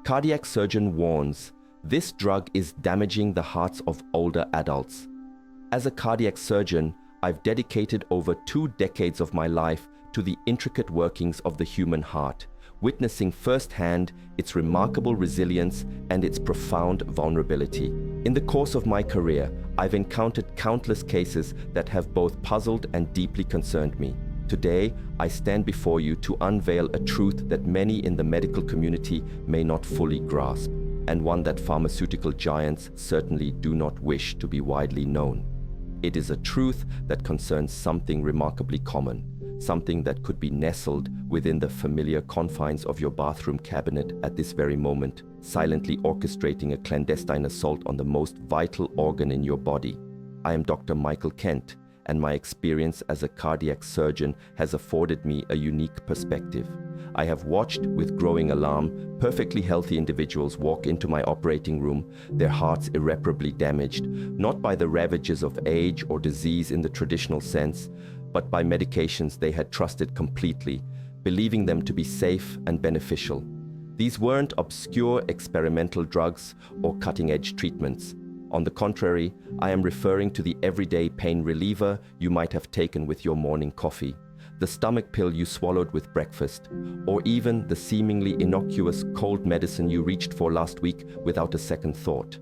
Cardiac surgeon warns, this drug is damaging the hearts of older adults. As a cardiac surgeon, I've dedicated over 2 decades of my life to the intricate workings of the human heart, witnessing firsthand its remarkable resilience and its profound vulnerability. In the course of my career, I've encountered countless cases that have both puzzled and deeply concerned me. Today, I stand before you to unveil a truth that many in the medical community may not fully grasp, and one that pharmaceutical giants certainly do not wish to be widely known. It is a truth that concerns something remarkably common, something that could be nestled within the familiar confines of your bathroom cabinet at this very moment, silently orchestrating a clandestine assault on the most vital organ in your body. I am Dr. Michael Kent, and my experience as a cardiac surgeon has afforded me a unique perspective. I have watched with growing alarm perfectly healthy individuals walk into my operating room, their hearts irreparably damaged, not by the ravages of age or disease in the traditional sense, but by medications they had trusted completely, believing them to be safe and beneficial. These weren't obscure experimental drugs or cutting-edge treatments. On the contrary, I am referring to the everyday pain reliever you might have taken with your morning coffee, the stomach pill you swallowed with breakfast, or even the seemingly innocuous cold medicine you reached for last week without a second thought.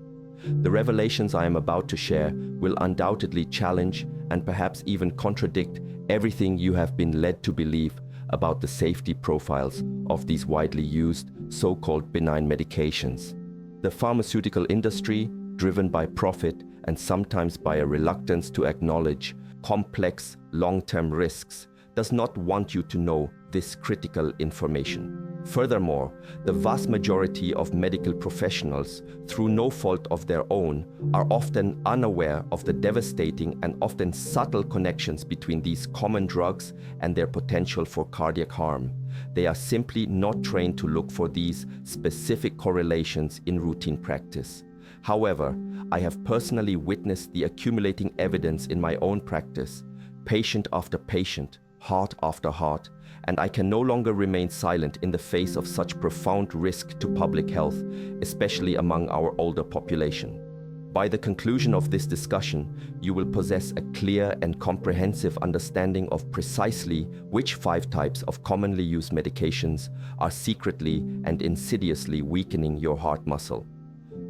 The revelations I am about to share will undoubtedly challenge and perhaps even contradict everything you have been led to believe about the safety profiles of these widely used so-called benign medications. The pharmaceutical industry, driven by profit and sometimes by a reluctance to acknowledge complex, long-term risks, does not want you to know this critical information. Furthermore, the vast majority of medical professionals, through no fault of their own, are often unaware of the devastating and often subtle connections between these common drugs and their potential for cardiac harm. They are simply not trained to look for these specific correlations in routine practice. However, I have personally witnessed the accumulating evidence in my own practice, patient after patient, heart after heart, and I can no longer remain silent in the face of such profound risk to public health, especially among our older population. By the conclusion of this discussion, you will possess a clear and comprehensive understanding of precisely which 5 types of commonly used medications are secretly and insidiously weakening your heart muscle.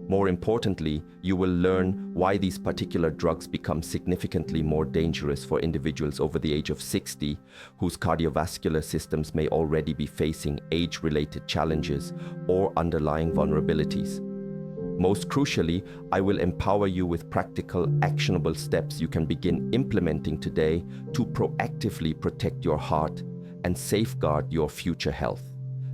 More importantly, you will learn why these particular drugs become significantly more dangerous for individuals over the age of 60, whose cardiovascular systems may already be facing age-related challenges or underlying vulnerabilities. Most crucially, I will empower you with practical, actionable steps you can begin implementing today to proactively protect your heart and safeguard your future health.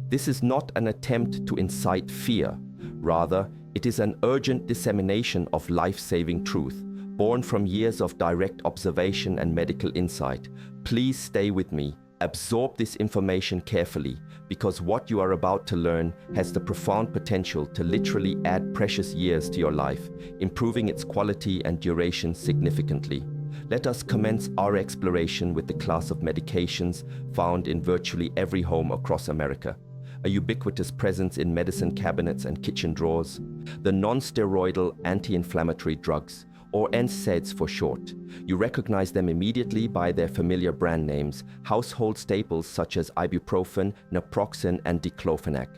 This is not an attempt to incite fear. Rather, it is an urgent dissemination of life-saving truth, born from years of direct observation and medical insight. Please stay with me. Absorb this information carefully, because what you are about to learn has the profound potential to literally add precious years to your life, improving its quality and duration significantly. Let us commence our exploration with the class of medications found in virtually every home across America. A ubiquitous presence in medicine cabinets and kitchen drawers, the non-steroidal anti-inflammatory drugs, or NSAIDs for short. You recognize them immediately by their familiar brand names, household staples such as ibuprofen, naproxen, and diclofenac.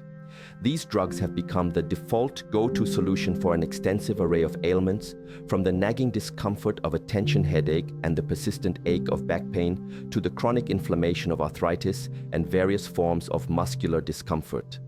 These drugs have become the default go-to solution for an extensive array of ailments, from the nagging discomfort of a tension headache and the persistent ache of back pain to the chronic inflammation of arthritis and various forms of muscular discomfort.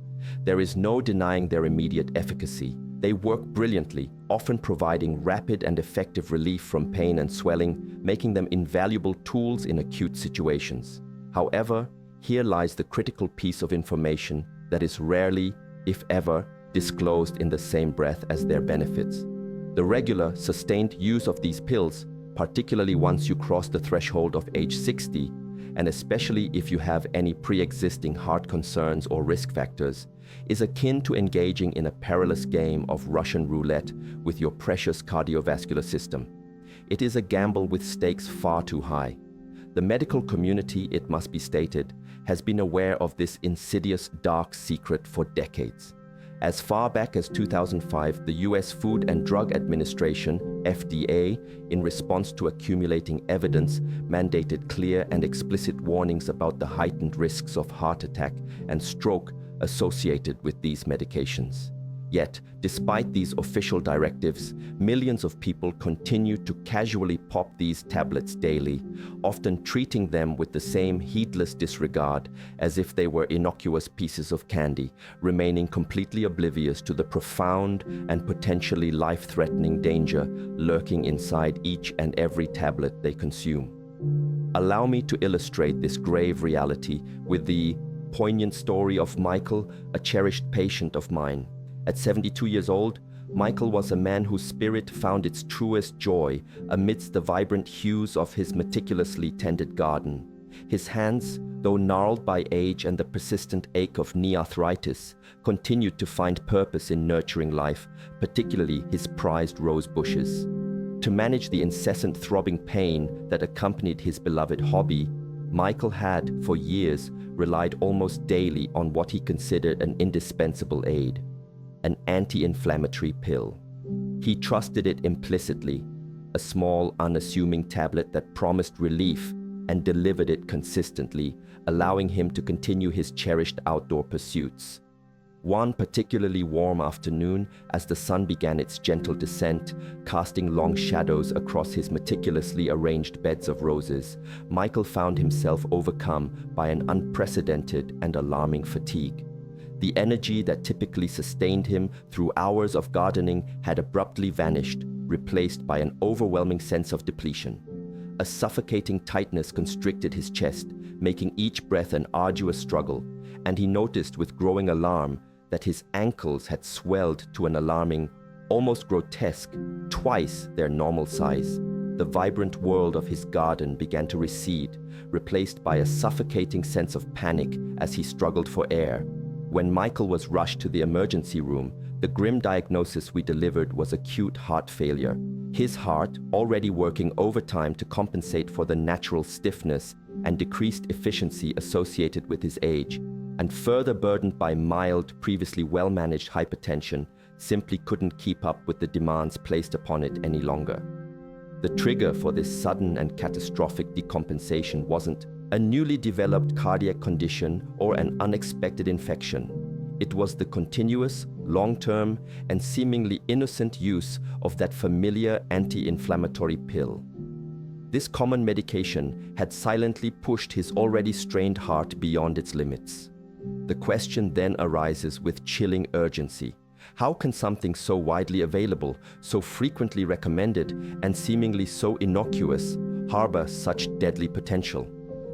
There is no denying their immediate efficacy. They work brilliantly, often providing rapid and effective relief from pain and swelling, making them invaluable tools in acute situations. However, here lies the critical piece of information that is rarely, if ever, disclosed in the same breath as their benefits. The regular, sustained use of these pills, particularly once you cross the threshold of age 60, and especially if you have any pre-existing heart concerns or risk factors, is akin to engaging in a perilous game of Russian roulette with your precious cardiovascular system. It is a gamble with stakes far too high. The medical community, it must be stated, has been aware of this insidious dark secret for decades. As far back as 2005, the US Food and Drug Administration, FDA, in response to accumulating evidence, mandated clear and explicit warnings about the heightened risks of heart attack and stroke associated with these medications. Yet, despite these official directives, millions of people continue to casually pop these tablets daily, often treating them with the same heedless disregard as if they were innocuous pieces of candy, remaining completely oblivious to the profound and potentially life-threatening danger lurking inside each and every tablet they consume. Allow me to illustrate this grave reality with the poignant story of Michael, a cherished patient of mine. At 72 years old, Michael was a man whose spirit found its truest joy amidst the vibrant hues of his meticulously tended garden. His hands, though gnarled by age and the persistent ache of knee arthritis, continued to find purpose in nurturing life, particularly his prized rose bushes. To manage the incessant throbbing pain that accompanied his beloved hobby, Michael had, for years, relied almost daily on what he considered an indispensable aid: an anti-inflammatory pill. He trusted it implicitly, a small, unassuming tablet that promised relief and delivered it consistently, allowing him to continue his cherished outdoor pursuits. One particularly warm afternoon, as the sun began its gentle descent, casting long shadows across his meticulously arranged beds of roses, Michael found himself overcome by an unprecedented and alarming fatigue. The energy that typically sustained him through hours of gardening had abruptly vanished, replaced by an overwhelming sense of depletion. A suffocating tightness constricted his chest, making each breath an arduous struggle, and he noticed with growing alarm that his ankles had swelled to an alarming, almost grotesque, twice their normal size. The vibrant world of his garden began to recede, replaced by a suffocating sense of panic as he struggled for air. When Michael was rushed to the emergency room, the grim diagnosis we delivered was acute heart failure. His heart, already working overtime to compensate for the natural stiffness and decreased efficiency associated with his age, and further burdened by mild, previously well-managed hypertension, simply couldn't keep up with the demands placed upon it any longer. The trigger for this sudden and catastrophic decompensation wasn't a newly developed cardiac condition or an unexpected infection. It was the continuous, long-term, and seemingly innocent use of that familiar anti-inflammatory pill. This common medication had silently pushed his already strained heart beyond its limits. The question then arises with chilling urgency. How can something so widely available, so frequently recommended, and seemingly so innocuous harbor such deadly potential?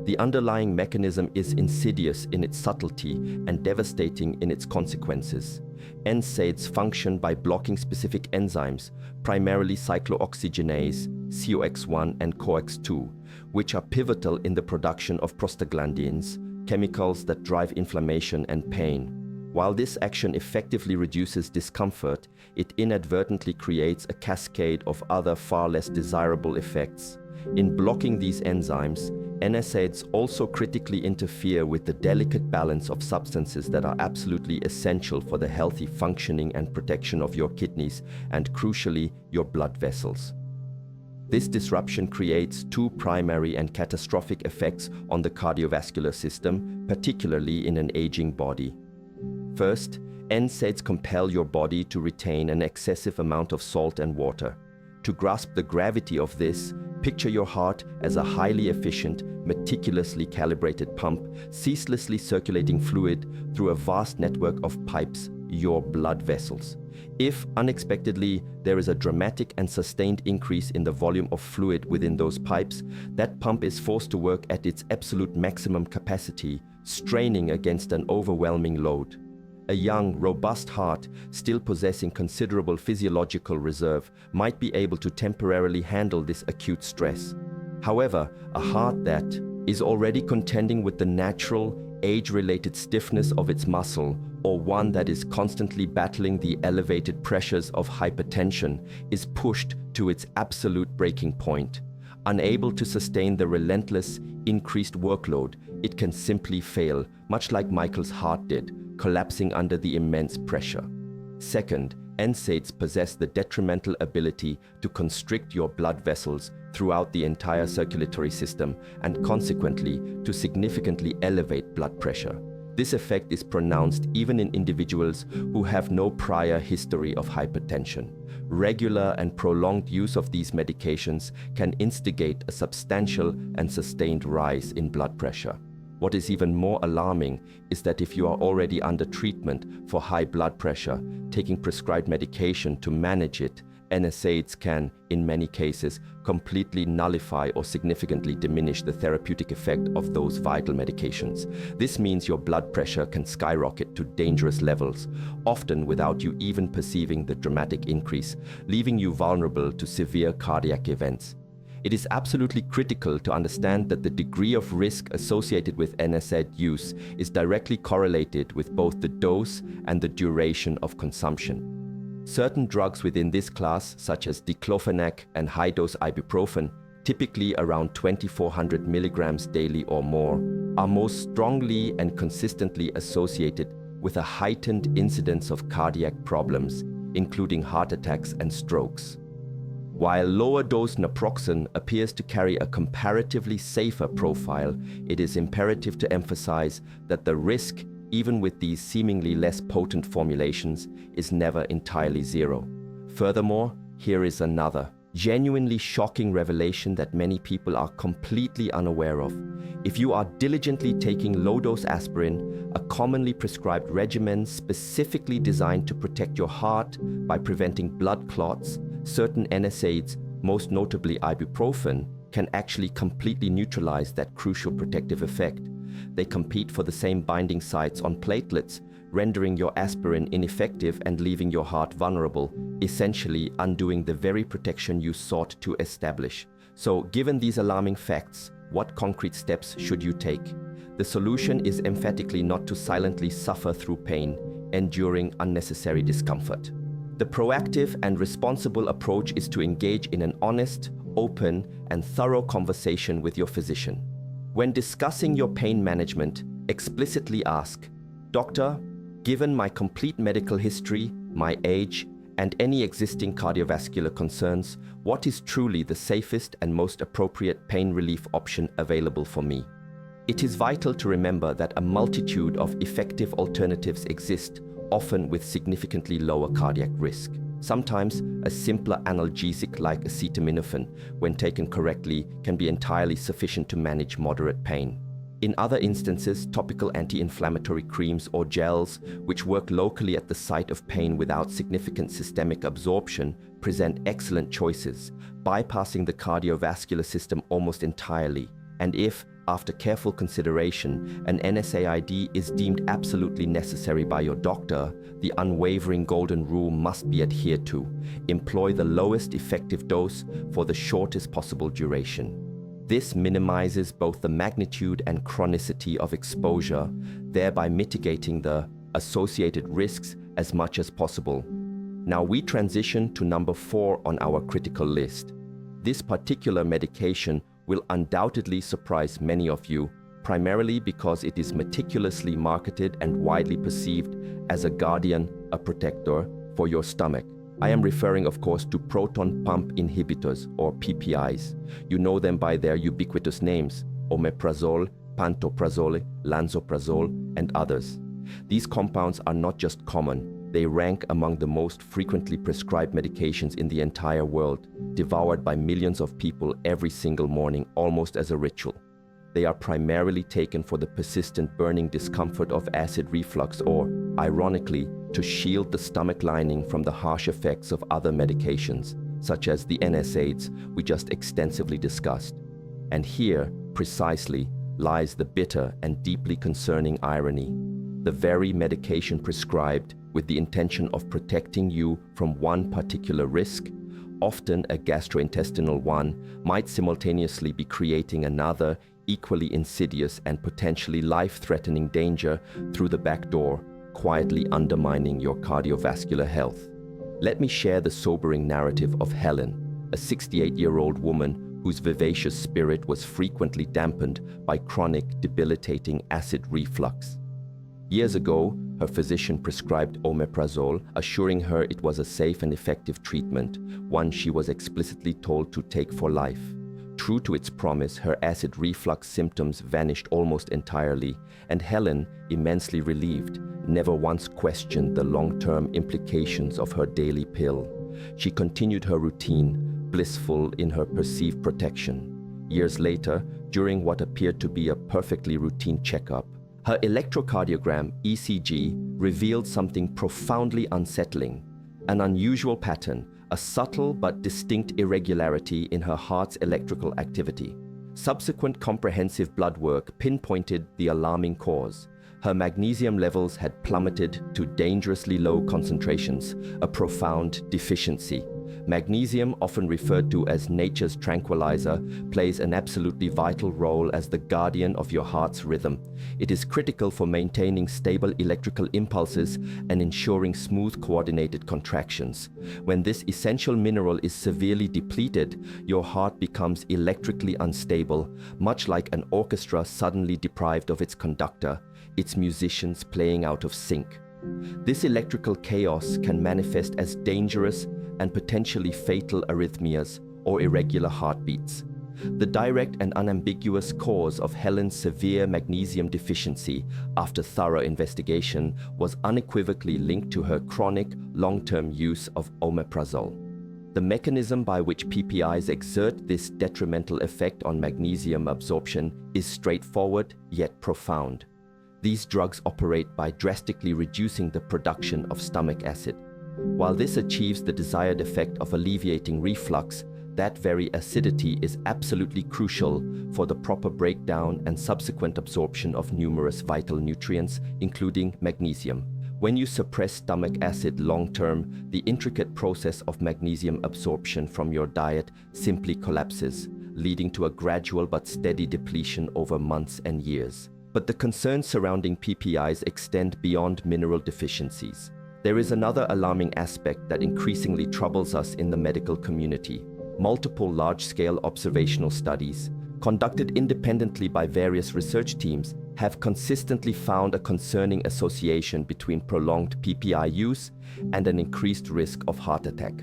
The underlying mechanism is insidious in its subtlety and devastating in its consequences. NSAIDs function by blocking specific enzymes, primarily cyclooxygenase, COX-1 and COX-2, which are pivotal in the production of prostaglandins, chemicals that drive inflammation and pain. While this action effectively reduces discomfort, it inadvertently creates a cascade of other far less desirable effects. In blocking these enzymes, NSAIDs also critically interfere with the delicate balance of substances that are absolutely essential for the healthy functioning and protection of your kidneys and, crucially, your blood vessels. This disruption creates two primary and catastrophic effects on the cardiovascular system, particularly in an aging body. First, NSAIDs compel your body to retain an excessive amount of salt and water. To grasp the gravity of this, picture your heart as a highly efficient, meticulously calibrated pump, ceaselessly circulating fluid through a vast network of pipes, your blood vessels. If, unexpectedly, there is a dramatic and sustained increase in the volume of fluid within those pipes, that pump is forced to work at its absolute maximum capacity, straining against an overwhelming load. A young, robust heart, still possessing considerable physiological reserve, might be able to temporarily handle this acute stress. However, a heart that is already contending with the natural, age-related stiffness of its muscle, or one that is constantly battling the elevated pressures of hypertension, is pushed to its absolute breaking point. Unable to sustain the relentless, increased workload, it can simply fail, much like Michael's heart did, collapsing under the immense pressure. Second, NSAIDs possess the detrimental ability to constrict your blood vessels throughout the entire circulatory system and consequently to significantly elevate blood pressure. This effect is pronounced even in individuals who have no prior history of hypertension. Regular and prolonged use of these medications can instigate a substantial and sustained rise in blood pressure. What is even more alarming is that if you are already under treatment for high blood pressure, taking prescribed medication to manage it, NSAIDs can, in many cases, completely nullify or significantly diminish the therapeutic effect of those vital medications. This means your blood pressure can skyrocket to dangerous levels, often without you even perceiving the dramatic increase, leaving you vulnerable to severe cardiac events. It is absolutely critical to understand that the degree of risk associated with NSAID use is directly correlated with both the dose and the duration of consumption. Certain drugs within this class, such as diclofenac and high-dose ibuprofen, typically around 2,400 milligrams daily or more, are most strongly and consistently associated with a heightened incidence of cardiac problems, including heart attacks and strokes. While lower-dose naproxen appears to carry a comparatively safer profile, it is imperative to emphasize that the risk, even with these seemingly less potent formulations, is never entirely zero. Furthermore, here is another genuinely shocking revelation that many people are completely unaware of. If you are diligently taking low-dose aspirin, a commonly prescribed regimen specifically designed to protect your heart by preventing blood clots, certain NSAIDs, most notably ibuprofen, can actually completely neutralize that crucial protective effect. They compete for the same binding sites on platelets, rendering your aspirin ineffective and leaving your heart vulnerable, essentially undoing the very protection you sought to establish. So, given these alarming facts, what concrete steps should you take? The solution is emphatically not to silently suffer through pain, enduring unnecessary discomfort. The proactive and responsible approach is to engage in an honest, open, and thorough conversation with your physician. When discussing your pain management, explicitly ask, "Doctor, given my complete medical history, my age, and any existing cardiovascular concerns, what is truly the safest and most appropriate pain relief option available for me?" It is vital to remember that a multitude of effective alternatives exist, often with significantly lower cardiac risk. Sometimes, a simpler analgesic like acetaminophen, when taken correctly, can be entirely sufficient to manage moderate pain. In other instances, topical anti-inflammatory creams or gels, which work locally at the site of pain without significant systemic absorption, present excellent choices, bypassing the cardiovascular system almost entirely. And if, after careful consideration, an NSAID is deemed absolutely necessary by your doctor, the unwavering golden rule must be adhered to. Employ the lowest effective dose for the shortest possible duration. This minimizes both the magnitude and chronicity of exposure, thereby mitigating the associated risks as much as possible. Now we transition to number 4 on our critical list. This particular medication will undoubtedly surprise many of you, primarily because it is meticulously marketed and widely perceived as a guardian, a protector for your stomach. I am referring, of course, to proton pump inhibitors, or PPIs. You know them by their ubiquitous names: omeprazole, pantoprazole, lansoprazole, and others. These compounds are not just common, they rank among the most frequently prescribed medications in the entire world, devoured by millions of people every single morning, almost as a ritual. They are primarily taken for the persistent burning discomfort of acid reflux or, ironically, to shield the stomach lining from the harsh effects of other medications, such as the NSAIDs we just extensively discussed. And here, precisely, lies the bitter and deeply concerning irony. The very medication prescribed with the intention of protecting you from one particular risk, often a gastrointestinal one, might simultaneously be creating another, equally insidious and potentially life-threatening danger through the back door, quietly undermining your cardiovascular health. Let me share the sobering narrative of Helen, a 68-year-old woman whose vivacious spirit was frequently dampened by chronic, debilitating acid reflux. Years ago, Her physician prescribed omeprazole, assuring her it was a safe and effective treatment, one she was explicitly told to take for life. True to its promise, her acid reflux symptoms vanished almost entirely, and Helen, immensely relieved, never once questioned the long-term implications of her daily pill. She continued her routine, blissful in her perceived protection. Years later, during what appeared to be a perfectly routine checkup, her electrocardiogram, ECG, revealed something profoundly unsettling, an unusual pattern, a subtle but distinct irregularity in her heart's electrical activity. Subsequent comprehensive blood work pinpointed the alarming cause. Her magnesium levels had plummeted to dangerously low concentrations, a profound deficiency. Magnesium, often referred to as nature's tranquilizer, plays an absolutely vital role as the guardian of your heart's rhythm. It is critical for maintaining stable electrical impulses and ensuring smooth, coordinated contractions. When this essential mineral is severely depleted, your heart becomes electrically unstable, much like an orchestra suddenly deprived of its conductor, its musicians playing out of sync. This electrical chaos can manifest as dangerous and potentially fatal arrhythmias or irregular heartbeats. The direct and unambiguous cause of Helen's severe magnesium deficiency, after thorough investigation, was unequivocally linked to her chronic, long-term use of omeprazole. The mechanism by which PPIs exert this detrimental effect on magnesium absorption is straightforward yet profound. These drugs operate by drastically reducing the production of stomach acid. While this achieves the desired effect of alleviating reflux, that very acidity is absolutely crucial for the proper breakdown and subsequent absorption of numerous vital nutrients, including magnesium. When you suppress stomach acid long-term, the intricate process of magnesium absorption from your diet simply collapses, leading to a gradual but steady depletion over months and years. But the concerns surrounding PPIs extend beyond mineral deficiencies. There is another alarming aspect that increasingly troubles us in the medical community. Multiple large-scale observational studies, conducted independently by various research teams, have consistently found a concerning association between prolonged PPI use and an increased risk of heart attack.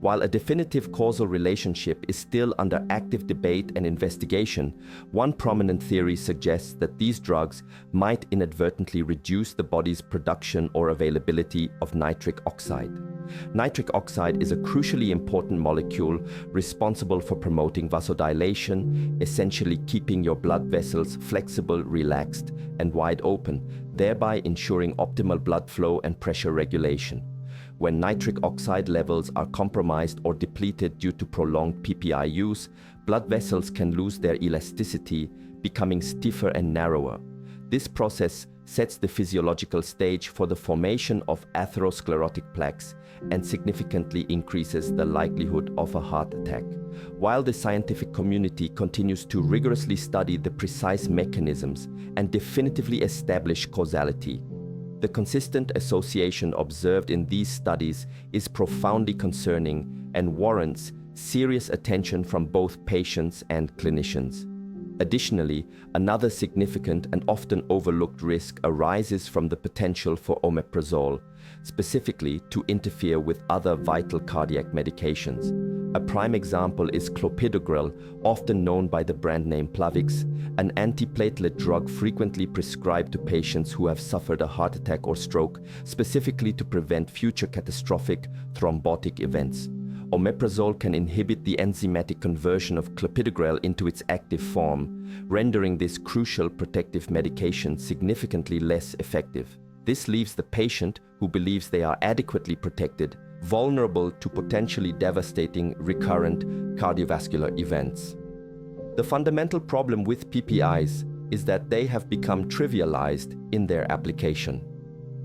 While a definitive causal relationship is still under active debate and investigation, one prominent theory suggests that these drugs might inadvertently reduce the body's production or availability of nitric oxide. Nitric oxide is a crucially important molecule responsible for promoting vasodilation, essentially keeping your blood vessels flexible, relaxed, and wide open, thereby ensuring optimal blood flow and pressure regulation. When nitric oxide levels are compromised or depleted due to prolonged PPI use, blood vessels can lose their elasticity, becoming stiffer and narrower. This process sets the physiological stage for the formation of atherosclerotic plaques and significantly increases the likelihood of a heart attack. While the scientific community continues to rigorously study the precise mechanisms and definitively establish causality, the consistent association observed in these studies is profoundly concerning and warrants serious attention from both patients and clinicians. Additionally, another significant and often overlooked risk arises from the potential for omeprazole, specifically to interfere with other vital cardiac medications. A prime example is clopidogrel, often known by the brand name Plavix, an antiplatelet drug frequently prescribed to patients who have suffered a heart attack or stroke, specifically to prevent future catastrophic thrombotic events. Omeprazole can inhibit the enzymatic conversion of clopidogrel into its active form, rendering this crucial protective medication significantly less effective. This leaves the patient, who believes they are adequately protected, vulnerable to potentially devastating recurrent cardiovascular events. The fundamental problem with PPIs is that they have become trivialized in their application.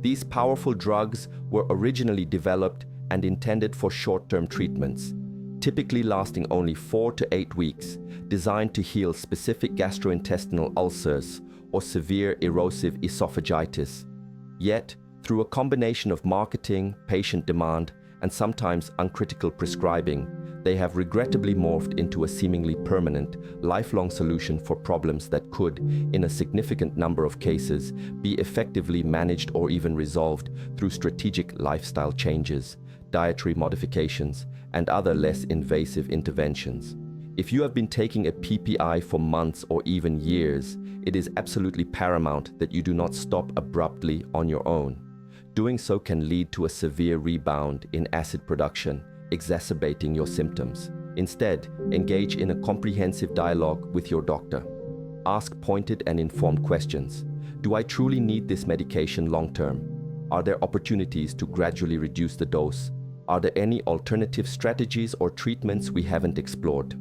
These powerful drugs were originally developed and intended for short-term treatments, typically lasting only 4 to 8 weeks, designed to heal specific gastrointestinal ulcers or severe erosive esophagitis. Yet, through a combination of marketing, patient demand, and sometimes uncritical prescribing, They have regrettably morphed into a seemingly permanent, lifelong solution for problems that could, in a significant number of cases, be effectively managed or even resolved through strategic lifestyle changes, dietary modifications, and other less invasive interventions. If you have been taking a PPI for months or even years, it is absolutely paramount that you do not stop abruptly on your own. Doing so can lead to a severe rebound in acid production, exacerbating your symptoms. Instead, engage in a comprehensive dialogue with your doctor. Ask pointed and informed questions. Do I truly need this medication long-term? Are there opportunities to gradually reduce the dose? Are there any alternative strategies or treatments we haven't explored?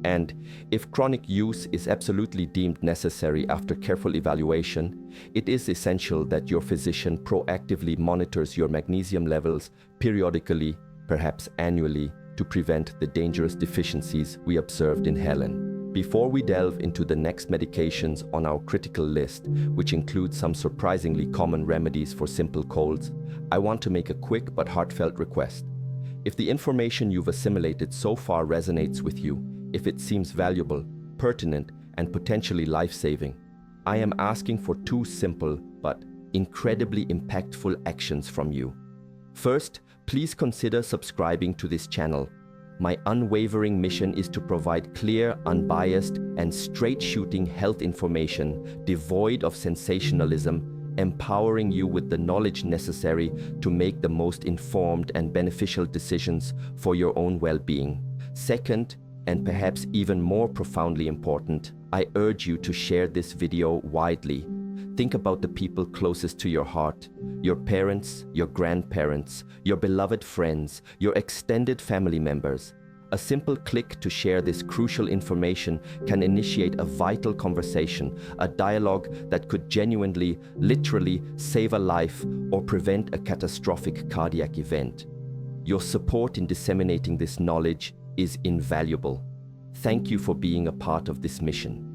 And if chronic use is absolutely deemed necessary after careful evaluation, it is essential that your physician proactively monitors your magnesium levels periodically, perhaps annually, to prevent the dangerous deficiencies we observed in Helen. Before we delve into the next medications on our critical list, which includes some surprisingly common remedies for simple colds, I want to make a quick but heartfelt request. If the information you've assimilated so far resonates with you, if it seems valuable, pertinent, and potentially life-saving, I am asking for two simple but incredibly impactful actions from you. First, please consider subscribing to this channel. My unwavering mission is to provide clear, unbiased, and straight-shooting health information devoid of sensationalism, empowering you with the knowledge necessary to make the most informed and beneficial decisions for your own well-being. Second, and perhaps even more profoundly important, I urge you to share this video widely. Think about the people closest to your heart, your parents, your grandparents, your beloved friends, your extended family members. A simple click to share this crucial information can initiate a vital conversation, a dialogue that could genuinely, literally save a life or prevent a catastrophic cardiac event. Your support in disseminating this knowledge is invaluable. Thank you for being a part of this mission.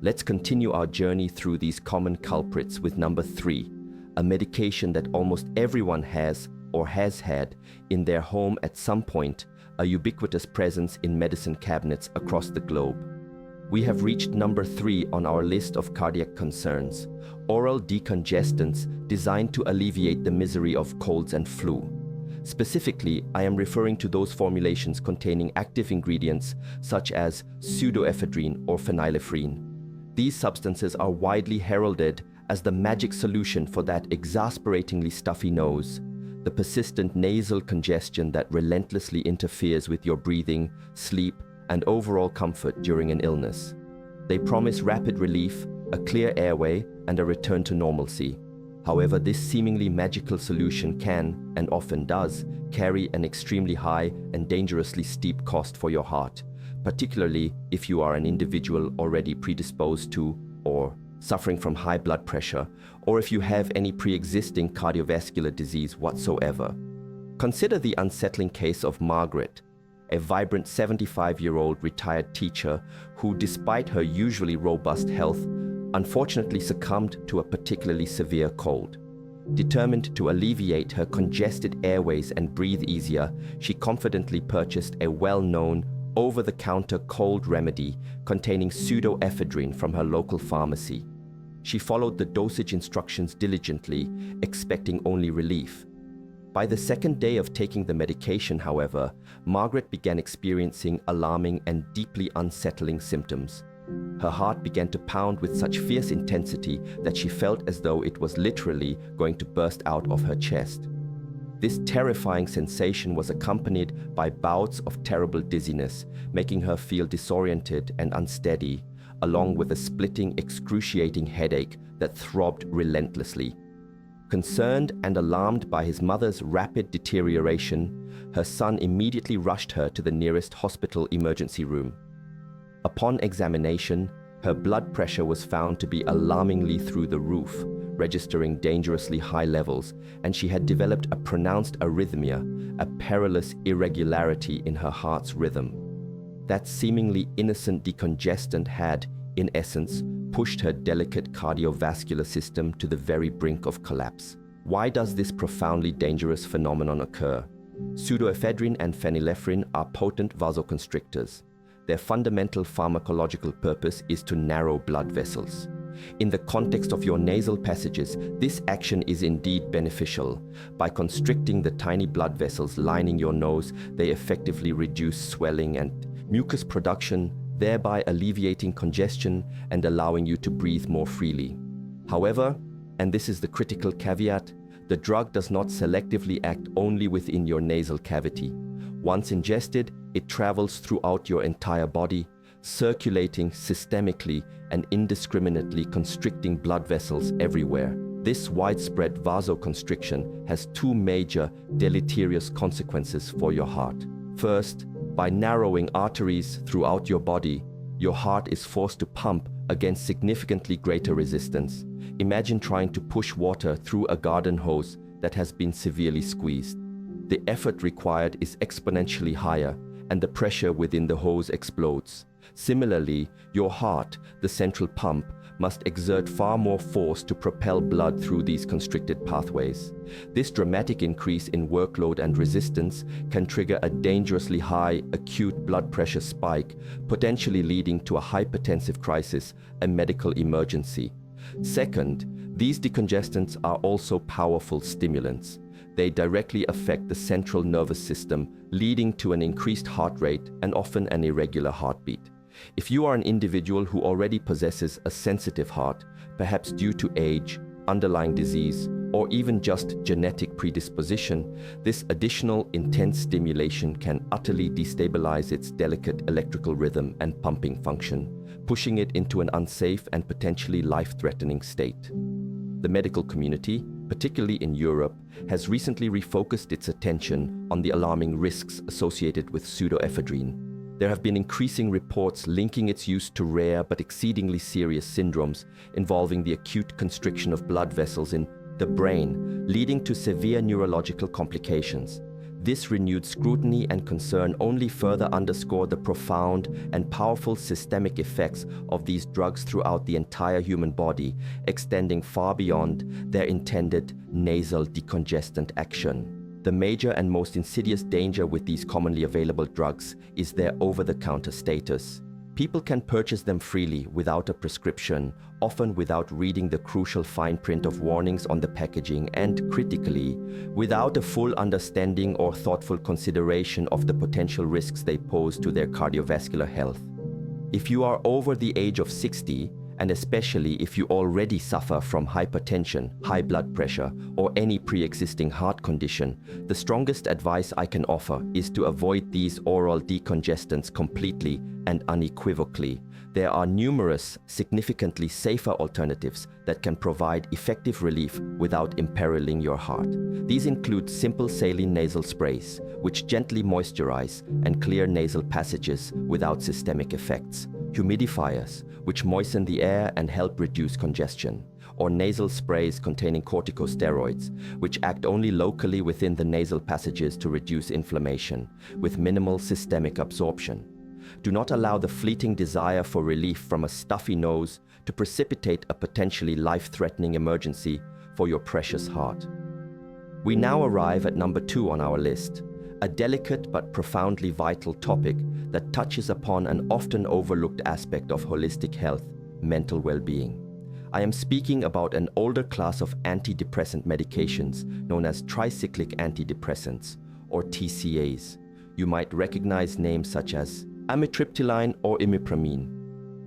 Let's continue our journey through these common culprits with number 3, a medication that almost everyone has or has had in their home at some point, a ubiquitous presence in medicine cabinets across the globe. We have reached number 3 on our list of cardiac concerns, oral decongestants designed to alleviate the misery of colds and flu. Specifically, I am referring to those formulations containing active ingredients such as pseudoephedrine or phenylephrine. These substances are widely heralded as the magic solution for that exasperatingly stuffy nose, the persistent nasal congestion that relentlessly interferes with your breathing, sleep, and overall comfort during an illness. They promise rapid relief, a clear airway, and a return to normalcy. However, this seemingly magical solution can, and often does, carry an extremely high and dangerously steep cost for your heart, particularly if you are an individual already predisposed to or suffering from high blood pressure, or if you have any pre-existing cardiovascular disease whatsoever. Consider the unsettling case of Margaret, a vibrant 75-year-old retired teacher who, despite her usually robust health, unfortunately succumbed to a particularly severe cold. Determined to alleviate her congested airways and breathe easier, she confidently purchased a well-known, over-the-counter cold remedy containing pseudoephedrine from her local pharmacy. She followed the dosage instructions diligently, expecting only relief. By the second day of taking the medication, however, Margaret began experiencing alarming and deeply unsettling symptoms. Her heart began to pound with such fierce intensity that she felt as though it was literally going to burst out of her chest. This terrifying sensation was accompanied by bouts of terrible dizziness, making her feel disoriented and unsteady, along with a splitting, excruciating headache that throbbed relentlessly. Concerned and alarmed by his mother's rapid deterioration, her son immediately rushed her to the nearest hospital emergency room. Upon examination, her blood pressure was found to be alarmingly through the roof, registering dangerously high levels, and she had developed a pronounced arrhythmia, a perilous irregularity in her heart's rhythm. That seemingly innocent decongestant had, in essence, pushed her delicate cardiovascular system to the very brink of collapse. Why does this profoundly dangerous phenomenon occur? Pseudoephedrine and phenylephrine are potent vasoconstrictors. Their fundamental pharmacological purpose is to narrow blood vessels. In the context of your nasal passages, this action is indeed beneficial. By constricting the tiny blood vessels lining your nose, they effectively reduce swelling and mucus production, thereby alleviating congestion and allowing you to breathe more freely. However, and this is the critical caveat, the drug does not selectively act only within your nasal cavity. Once ingested, it travels throughout your entire body, circulating systemically and indiscriminately constricting blood vessels everywhere. This widespread vasoconstriction has two major deleterious consequences for your heart. First, by narrowing arteries throughout your body, your heart is forced to pump against significantly greater resistance. Imagine trying to push water through a garden hose that has been severely squeezed. The effort required is exponentially higher, and the pressure within the hose explodes. Similarly, your heart, the central pump, must exert far more force to propel blood through these constricted pathways. This dramatic increase in workload and resistance can trigger a dangerously high acute blood pressure spike, potentially leading to a hypertensive crisis, a medical emergency. Second, these decongestants are also powerful stimulants. They directly affect the central nervous system, leading to an increased heart rate and often an irregular heartbeat. If you are an individual who already possesses a sensitive heart, perhaps due to age, underlying disease, or even just genetic predisposition, this additional intense stimulation can utterly destabilize its delicate electrical rhythm and pumping function, pushing it into an unsafe and potentially life-threatening state. The medical community, particularly in Europe, has recently refocused its attention on the alarming risks associated with pseudoephedrine. There have been increasing reports linking its use to rare but exceedingly serious syndromes involving the acute constriction of blood vessels in the brain, leading to severe neurological complications. This renewed scrutiny and concern only further underscore the profound and powerful systemic effects of these drugs throughout the entire human body, extending far beyond their intended nasal decongestant action. The major and most insidious danger with these commonly available drugs is their over-the-counter status. People can purchase them freely without a prescription, often without reading the crucial fine print of warnings on the packaging and, critically, without a full understanding or thoughtful consideration of the potential risks they pose to their cardiovascular health. If you are over the age of 60, and especially if you already suffer from hypertension, high blood pressure, or any pre-existing heart condition, the strongest advice I can offer is to avoid these oral decongestants completely and unequivocally. There are numerous, significantly safer alternatives that can provide effective relief without imperiling your heart. These include simple saline nasal sprays, which gently moisturize and clear nasal passages without systemic effects, humidifiers, which moisten the air and help reduce congestion, or nasal sprays containing corticosteroids, which act only locally within the nasal passages to reduce inflammation, with minimal systemic absorption. Do not allow the fleeting desire for relief from a stuffy nose to precipitate a potentially life-threatening emergency for your precious heart. We now arrive at number 2 on our list, a delicate but profoundly vital topic that touches upon an often overlooked aspect of holistic health, mental well-being. I am speaking about an older class of antidepressant medications known as tricyclic antidepressants, or TCAs. You might recognize names such as amitriptyline or imipramine.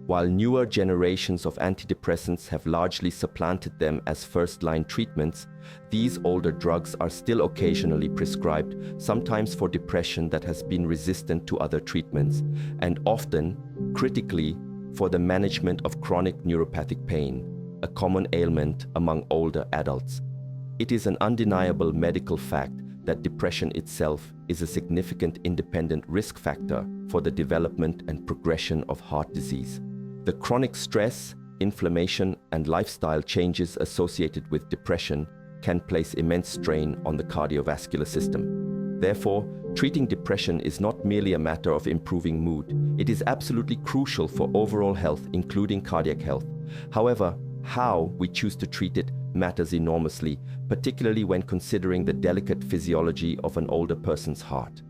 While newer generations of antidepressants have largely supplanted them as first-line treatments, these older drugs are still occasionally prescribed, sometimes for depression that has been resistant to other treatments, and often, critically, for the management of chronic neuropathic pain, a common ailment among older adults. It is an undeniable medical fact that depression itself is a significant independent risk factor for the development and progression of heart disease. The chronic stress, inflammation, and lifestyle changes associated with depression can place immense strain on the cardiovascular system. Therefore, treating depression is not merely a matter of improving mood. It is absolutely crucial for overall health, including cardiac health. However, how we choose to treat it matters enormously, particularly when considering the delicate physiology of an older person's heart.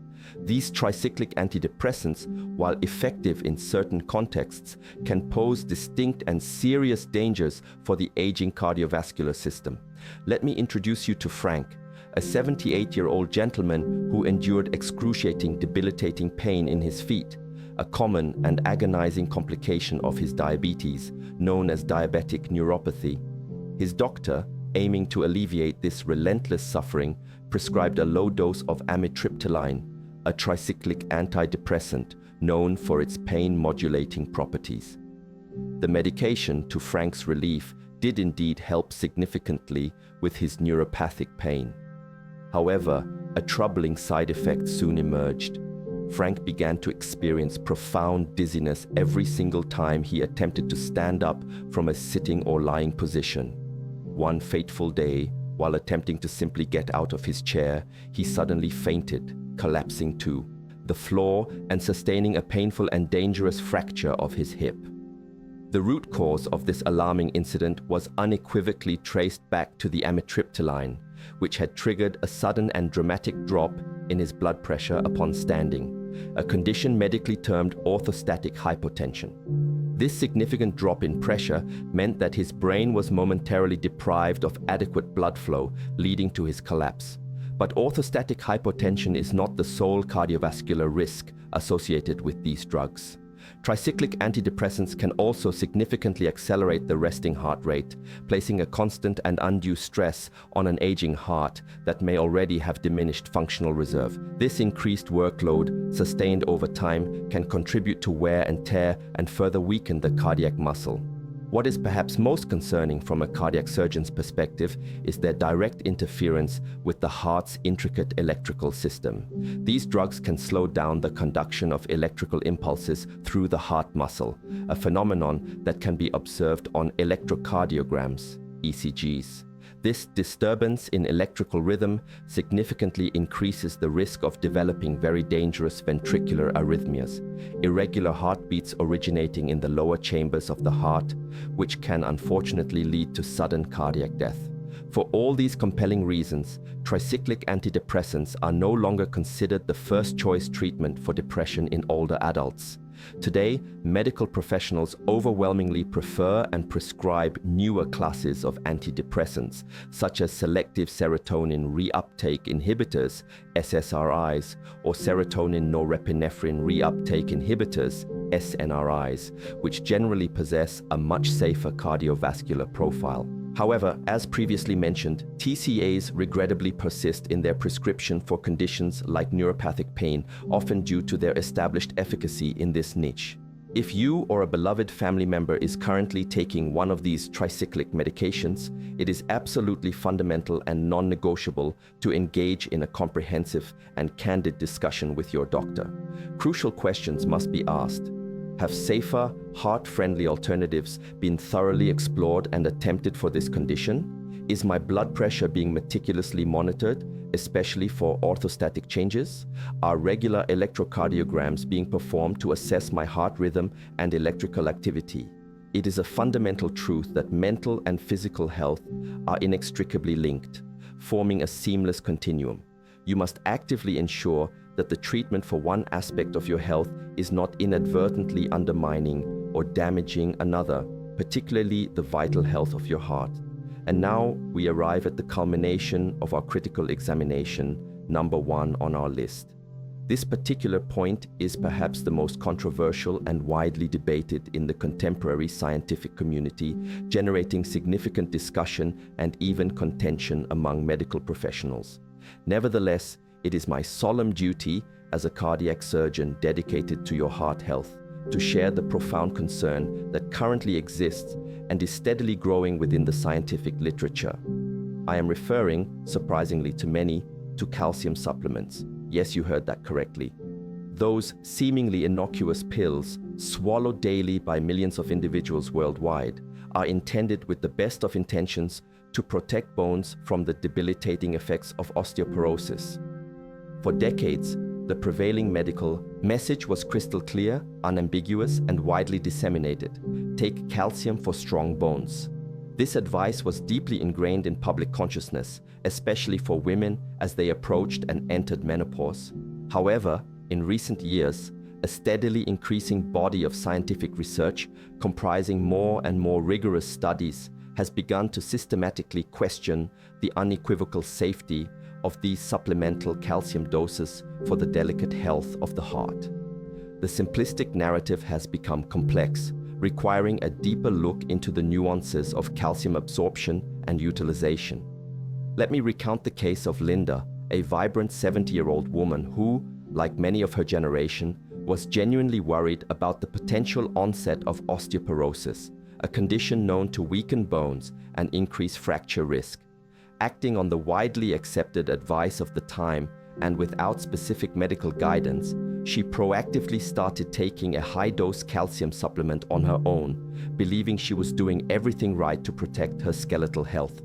These tricyclic antidepressants, while effective in certain contexts, can pose distinct and serious dangers for the aging cardiovascular system. Let me introduce you to Frank, a 78-year-old gentleman who endured excruciating, debilitating pain in his feet, a common and agonizing complication of his diabetes, known as diabetic neuropathy. His doctor, aiming to alleviate this relentless suffering, prescribed a low dose of amitriptyline, a tricyclic antidepressant known for its pain-modulating properties. The medication, to Frank's relief, did indeed help significantly with his neuropathic pain. However, a troubling side effect soon emerged. Frank began to experience profound dizziness every single time he attempted to stand up from a sitting or lying position. One fateful day, while attempting to simply get out of his chair, he suddenly fainted, collapsing to the floor and sustaining a painful and dangerous fracture of his hip. The root cause of this alarming incident was unequivocally traced back to the amitriptyline, which had triggered a sudden and dramatic drop in his blood pressure upon standing, a condition medically termed orthostatic hypotension. This significant drop in pressure meant that his brain was momentarily deprived of adequate blood flow, leading to his collapse. But orthostatic hypotension is not the sole cardiovascular risk associated with these drugs. Tricyclic antidepressants can also significantly accelerate the resting heart rate, placing a constant and undue stress on an aging heart that may already have diminished functional reserve. This increased workload, sustained over time, can contribute to wear and tear and further weaken the cardiac muscle. What is perhaps most concerning from a cardiac surgeon's perspective is their direct interference with the heart's intricate electrical system. These drugs can slow down the conduction of electrical impulses through the heart muscle, a phenomenon that can be observed on electrocardiograms, ECGs. This disturbance in electrical rhythm significantly increases the risk of developing very dangerous ventricular arrhythmias, irregular heartbeats originating in the lower chambers of the heart, which can unfortunately lead to sudden cardiac death. For all these compelling reasons, tricyclic antidepressants are no longer considered the first-choice treatment for depression in older adults. Today, medical professionals overwhelmingly prefer and prescribe newer classes of antidepressants, such as selective serotonin reuptake inhibitors, SSRIs, or serotonin norepinephrine reuptake inhibitors, SNRIs, which generally possess a much safer cardiovascular profile. However, as previously mentioned, TCAs regrettably persist in their prescription for conditions like neuropathic pain, often due to their established efficacy in this niche. If you or a beloved family member is currently taking one of these tricyclic medications, it is absolutely fundamental and non-negotiable to engage in a comprehensive and candid discussion with your doctor. Crucial questions must be asked. Have safer, heart-friendly alternatives been thoroughly explored and attempted for this condition? Is my blood pressure being meticulously monitored, especially for orthostatic changes? Are regular electrocardiograms being performed to assess my heart rhythm and electrical activity? It is a fundamental truth that mental and physical health are inextricably linked, forming a seamless continuum. You must actively ensure that the treatment for one aspect of your health is not inadvertently undermining or damaging another, particularly the vital health of your heart. And now we arrive at the culmination of our critical examination, number 1 on our list. This particular point is perhaps the most controversial and widely debated in the contemporary scientific community, generating significant discussion and even contention among medical professionals. Nevertheless, it is my solemn duty as a cardiac surgeon dedicated to your heart health to share the profound concern that currently exists and is steadily growing within the scientific literature. I am referring, surprisingly to many, to calcium supplements. Yes, you heard that correctly. Those seemingly innocuous pills, swallowed daily by millions of individuals worldwide, are intended with the best of intentions to protect bones from the debilitating effects of osteoporosis. For decades, the prevailing medical message was crystal clear, unambiguous, and widely disseminated. Take calcium for strong bones. This advice was deeply ingrained in public consciousness, especially for women as they approached and entered menopause. However, in recent years, a steadily increasing body of scientific research, comprising more and more rigorous studies, has begun to systematically question the unequivocal safety of these supplemental calcium doses for the delicate health of the heart. The simplistic narrative has become complex, requiring a deeper look into the nuances of calcium absorption and utilization. Let me recount the case of Linda, a vibrant 70-year-old woman who, like many of her generation, was genuinely worried about the potential onset of osteoporosis, a condition known to weaken bones and increase fracture risk. Acting on the widely accepted advice of the time and without specific medical guidance, she proactively started taking a high-dose calcium supplement on her own, believing she was doing everything right to protect her skeletal health.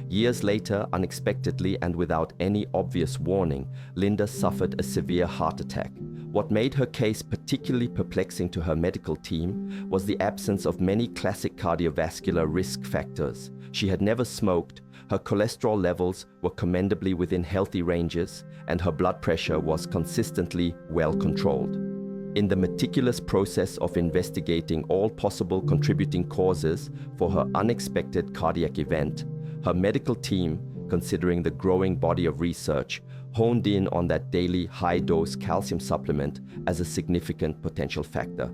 Years later, unexpectedly and without any obvious warning, Linda suffered a severe heart attack. What made her case particularly perplexing to her medical team was the absence of many classic cardiovascular risk factors. She had never smoked, her cholesterol levels were commendably within healthy ranges, and her blood pressure was consistently well controlled. In the meticulous process of investigating all possible contributing causes for her unexpected cardiac event, her medical team, considering the growing body of research, honed in on that daily high-dose calcium supplement as a significant potential factor.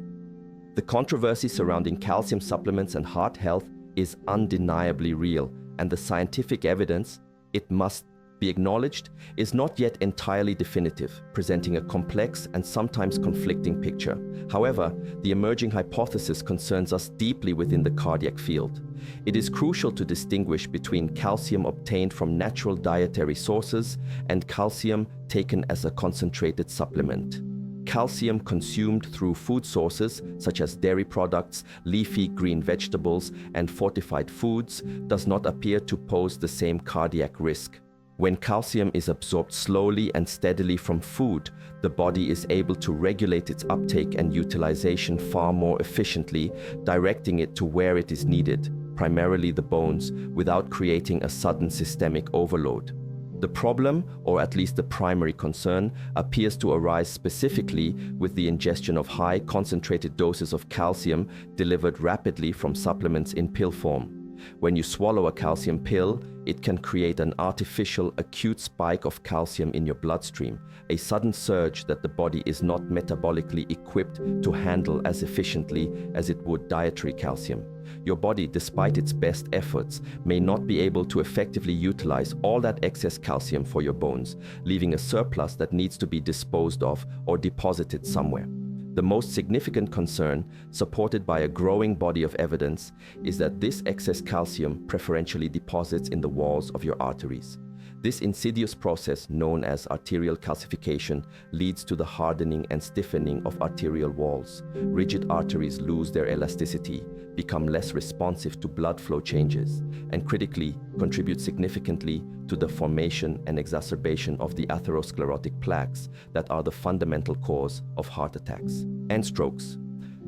The controversy surrounding calcium supplements and heart health is undeniably real, and the scientific evidence, it must be acknowledged, is not yet entirely definitive, presenting a complex and sometimes conflicting picture. However, the emerging hypothesis concerns us deeply within the cardiac field. It is crucial to distinguish between calcium obtained from natural dietary sources and calcium taken as a concentrated supplement. Calcium consumed through food sources such as dairy products, leafy green vegetables, and fortified foods does not appear to pose the same cardiac risk. When calcium is absorbed slowly and steadily from food, the body is able to regulate its uptake and utilization far more efficiently, directing it to where it is needed, primarily the bones, without creating a sudden systemic overload. The problem, or at least the primary concern, appears to arise specifically with the ingestion of high concentrated doses of calcium delivered rapidly from supplements in pill form. When you swallow a calcium pill, it can create an artificial acute spike of calcium in your bloodstream, a sudden surge that the body is not metabolically equipped to handle as efficiently as it would dietary calcium. Your body, despite its best efforts, may not be able to effectively utilize all that excess calcium for your bones, leaving a surplus that needs to be disposed of or deposited somewhere. The most significant concern, supported by a growing body of evidence, is that this excess calcium preferentially deposits in the walls of your arteries. This insidious process, known as arterial calcification, leads to the hardening and stiffening of arterial walls. Rigid arteries lose their elasticity, become less responsive to blood flow changes, and critically contribute significantly to the formation and exacerbation of the atherosclerotic plaques that are the fundamental cause of heart attacks and strokes.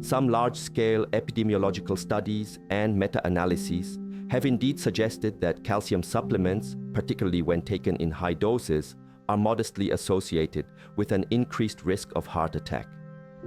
Some large-scale epidemiological studies and meta-analyses have indeed suggested that calcium supplements, particularly when taken in high doses, are modestly associated with an increased risk of heart attack.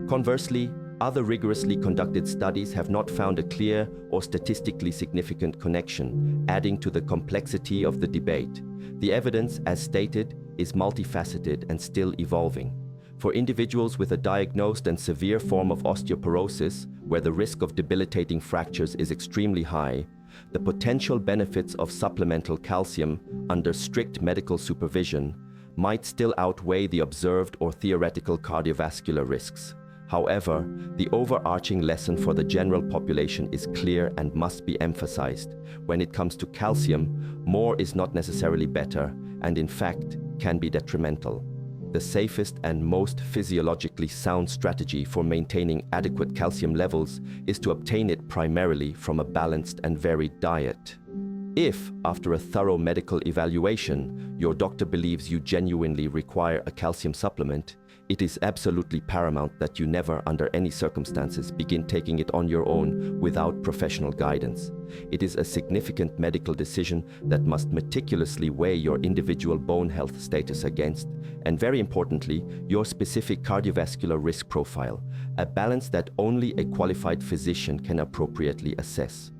Conversely, other rigorously conducted studies have not found a clear or statistically significant connection, adding to the complexity of the debate. The evidence, as stated, is multifaceted and still evolving. For individuals with a diagnosed and severe form of osteoporosis, where the risk of debilitating fractures is extremely high, the potential benefits of supplemental calcium under strict medical supervision might still outweigh the observed or theoretical cardiovascular risks. However, the overarching lesson for the general population is clear and must be emphasized. When it comes to calcium, more is not necessarily better, and in fact, can be detrimental. The safest and most physiologically sound strategy for maintaining adequate calcium levels is to obtain it primarily from a balanced and varied diet. If, after a thorough medical evaluation, your doctor believes you genuinely require a calcium supplement, It is absolutely paramount that you never, under any circumstances, begin taking it on your own without professional guidance. It is a significant medical decision that must meticulously weigh your individual bone health status against, and very importantly, your specific cardiovascular risk profile, a balance that only a qualified physician can appropriately assess.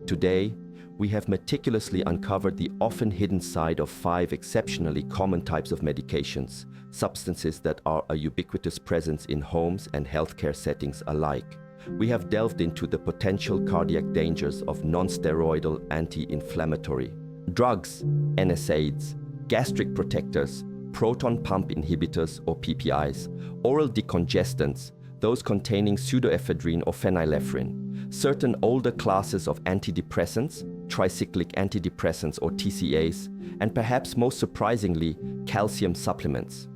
Today, we have meticulously uncovered the often hidden side of 5 exceptionally common types of medications, substances that are a ubiquitous presence in homes and healthcare settings alike. We have delved into the potential cardiac dangers of non-steroidal anti-inflammatory drugs, NSAIDs, gastric protectors, proton pump inhibitors or PPIs, oral decongestants, those containing pseudoephedrine or phenylephrine, certain older classes of antidepressants, tricyclic antidepressants or TCAs, and perhaps most surprisingly, calcium supplements.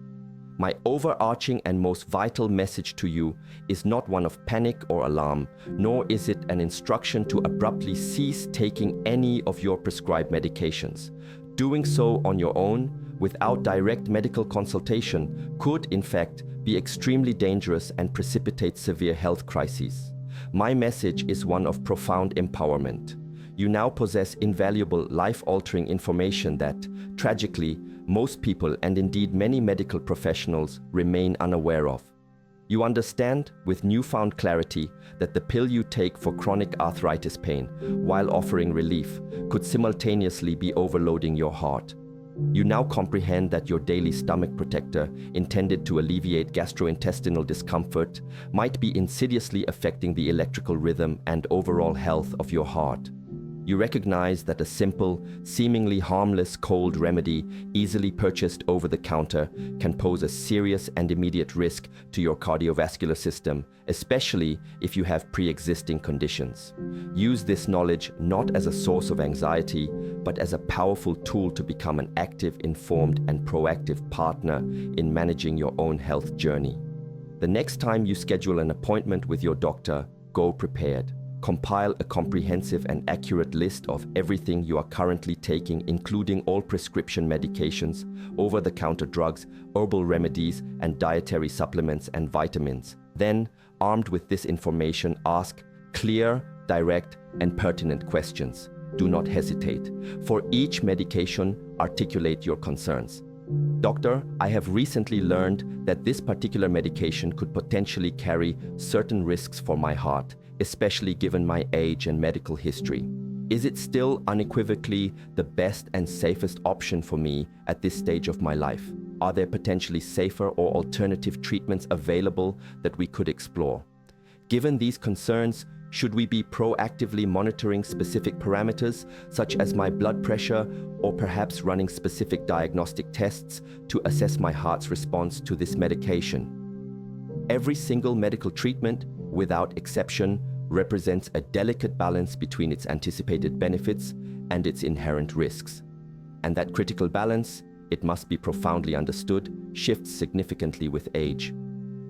My overarching and most vital message to you is not one of panic or alarm, nor is it an instruction to abruptly cease taking any of your prescribed medications. Doing so on your own, without direct medical consultation, could in fact be extremely dangerous and precipitate severe health crises. My message is one of profound empowerment. You now possess invaluable, life-altering information that, tragically, most people and indeed many medical professionals remain unaware of. You understand, with newfound clarity, that the pill you take for chronic arthritis pain, while offering relief, could simultaneously be overloading your heart. You now comprehend that your daily stomach protector, intended to alleviate gastrointestinal discomfort, might be insidiously affecting the electrical rhythm and overall health of your heart. You recognize that a simple, seemingly harmless cold remedy, easily purchased over the counter, can pose a serious and immediate risk to your cardiovascular system, especially if you have pre-existing conditions. Use this knowledge not as a source of anxiety, but as a powerful tool to become an active, informed, and proactive partner in managing your own health journey. The next time you schedule an appointment with your doctor, go prepared. Compile a comprehensive and accurate list of everything you are currently taking, including all prescription medications, over-the-counter drugs, herbal remedies, and dietary supplements and vitamins. Then, armed with this information, ask clear, direct, and pertinent questions. Do not hesitate. For each medication, articulate your concerns. Doctor, I have recently learned that this particular medication could potentially carry certain risks for my heart, especially given my age and medical history. Is it still unequivocally the best and safest option for me at this stage of my life? Are there potentially safer or alternative treatments available that we could explore? Given these concerns, should we be proactively monitoring specific parameters, such as my blood pressure, or perhaps running specific diagnostic tests to assess my heart's response to this medication? Every single medical treatment, without exception, represents a delicate balance between its anticipated benefits and its inherent risks. And that critical balance, it must be profoundly understood, shifts significantly with age.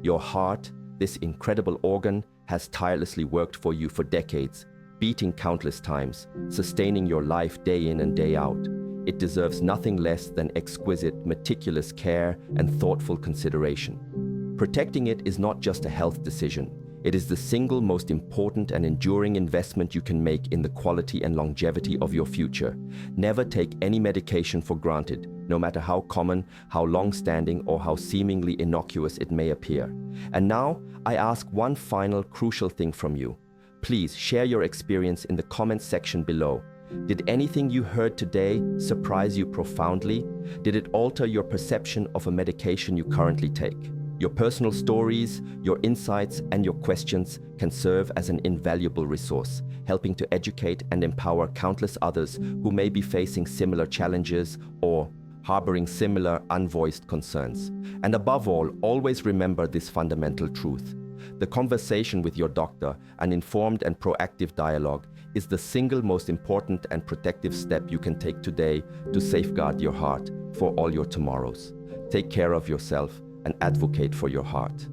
Your heart, this incredible organ, has tirelessly worked for you for decades, beating countless times, sustaining your life day in and day out. It deserves nothing less than exquisite, meticulous care and thoughtful consideration. Protecting it is not just a health decision. It is the single most important and enduring investment you can make in the quality and longevity of your future. Never take any medication for granted, no matter how common, how long-standing, or how seemingly innocuous it may appear. And now, I ask one final crucial thing from you. Please share your experience in the comments section below. Did anything you heard today surprise you profoundly? Did it alter your perception of a medication you currently take? Your personal stories, your insights, and your questions can serve as an invaluable resource, helping to educate and empower countless others who may be facing similar challenges or harboring similar unvoiced concerns. And above all, always remember this fundamental truth. The conversation with your doctor, an informed and proactive dialogue, is the single most important and protective step you can take today to safeguard your heart for all your tomorrows. Take care of yourself and advocate for your heart.